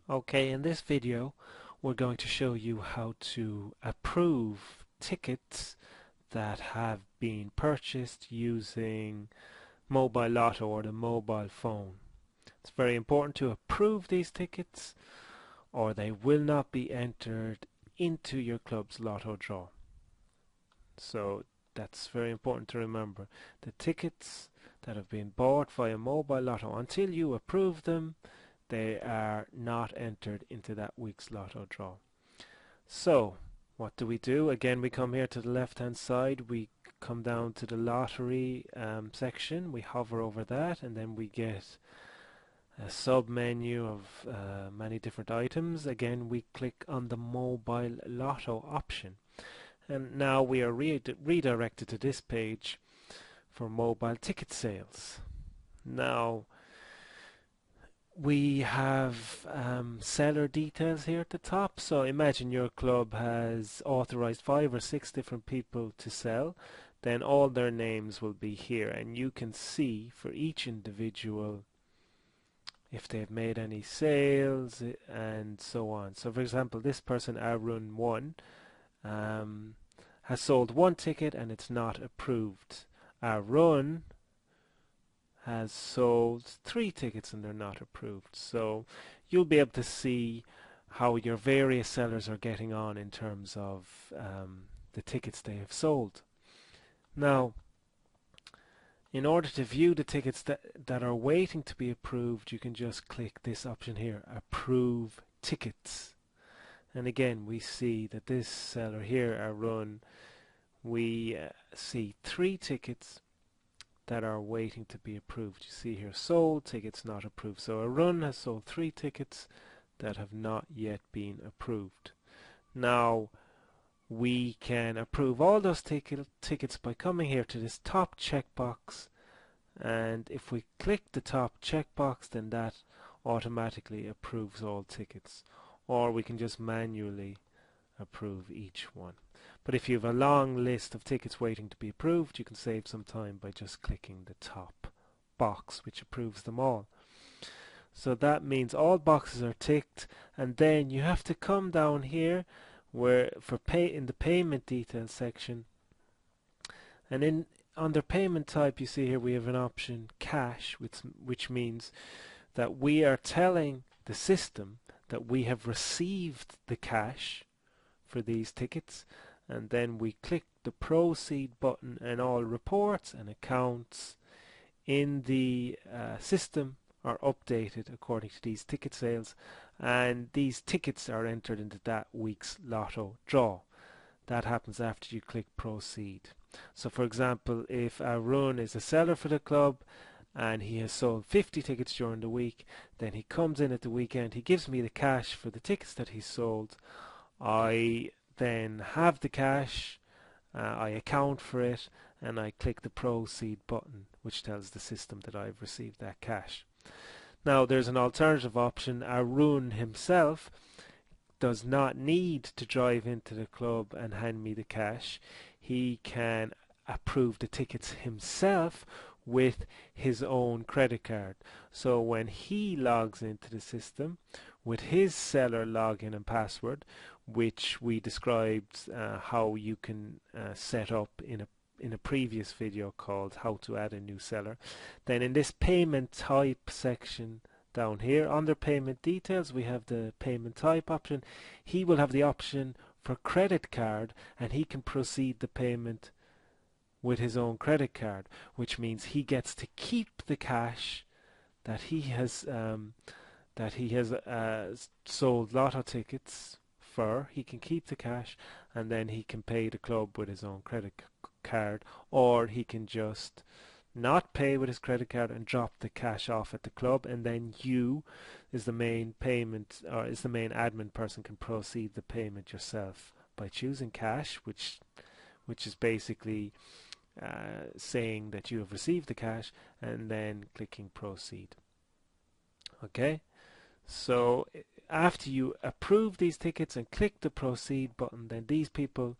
Okay, in this video we're going to show you how to approve tickets that have been purchased using Mobile Lotto or the mobile phone. It's very important to approve these tickets or they will not be entered into your club's Lotto draw. So that's very important to remember. The tickets that have been bought via Mobile Lotto, until you approve them, they are not entered into that week's Lotto draw. So what do? Again, we come here to the left hand side, we come down to the lottery section, we hover over that, and then we get a sub menu of many different items. Again, we click on the Mobile Lotto option, and now we are redirected to this page for mobile ticket sales. Now we have seller details here at the top. So imagine your club has authorized 5 or 6 different people to sell, then all their names will be here, and you can see for each individual if they've made any sales and so on. So for example, this person, Arun1, has sold 1 ticket and it's not approved. Arun has sold 3 tickets and they're not approved. So you'll be able to see how your various sellers are getting on in terms of the tickets they have sold. Now, in order to view the tickets that are waiting to be approved, you can just click this option here, Approve Tickets. And again, we see that this seller here, Arun, we see 3 tickets that are waiting to be approved. You see here, sold tickets not approved. So Arun has sold 3 tickets that have not yet been approved. Now we can approve all those tickets by coming here to this top checkbox, and if we click the top checkbox, then that automatically approves all tickets, or we can just manually approve each one. But if you have a long list of tickets waiting to be approved, you can save some time by just clicking the top box, which approves them all. So that means all boxes are ticked, and then you have to come down here where in the payment details section, and under payment type, you see here we have an option cash, which means that we are telling the system that we have received the cash for these tickets, and then we click the proceed button, and all reports and accounts in the system are updated according to these ticket sales, and these tickets are entered into that week's Lotto draw. That happens after you click proceed. So for example, if Arun is a seller for the club and he has sold 50 tickets during the week, then he comes in at the weekend, he gives me the cash for the tickets that he sold. I then have the cash, I account for it, and I click the proceed button, which tells the system that I've received that cash. Now there's an alternative option. Arun himself does not need to drive into the club and hand me the cash. He can approve the tickets himself with his own credit card. So when he logs into the system with his seller login and password, which we described how you can set up in a previous video called how to add a new seller, then in this payment type section down here under payment details, we have the payment type option. He will have the option for credit card, and he can proceed the payment with his own credit card, which means he gets to keep the cash that he has sold Lotto tickets for. He can keep the cash, and then he can pay the club with his own credit card, or he can just not pay with his credit card and drop the cash off at the club, and then you, as the main payment or as the main admin person, can proceed the payment yourself by choosing cash, which is basically saying that you have received the cash, and then clicking proceed. Okay, so after you approve these tickets and click the proceed button, then these people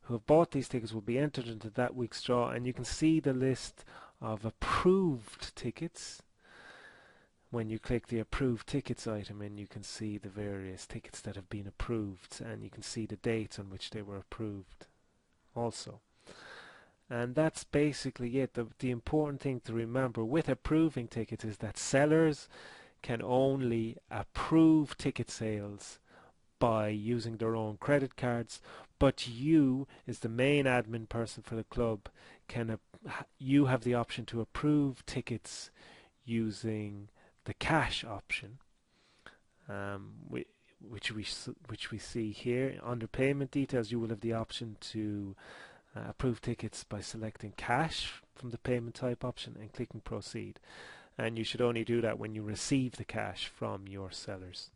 who have bought these tickets will be entered into that week's draw, and you can see the list of approved tickets when you click the approved tickets item, and you can see the various tickets that have been approved, and you can see the dates on which they were approved also. And that's basically it. The important thing to remember with approving tickets is that sellers can only approve ticket sales by using their own credit cards, but you, as the main admin person for the club, you have the option to approve tickets using the cash option, which we see here under payment details. You will have the option to approve tickets by selecting cash from the payment type option and clicking proceed, and you should only do that when you receive the cash from your sellers.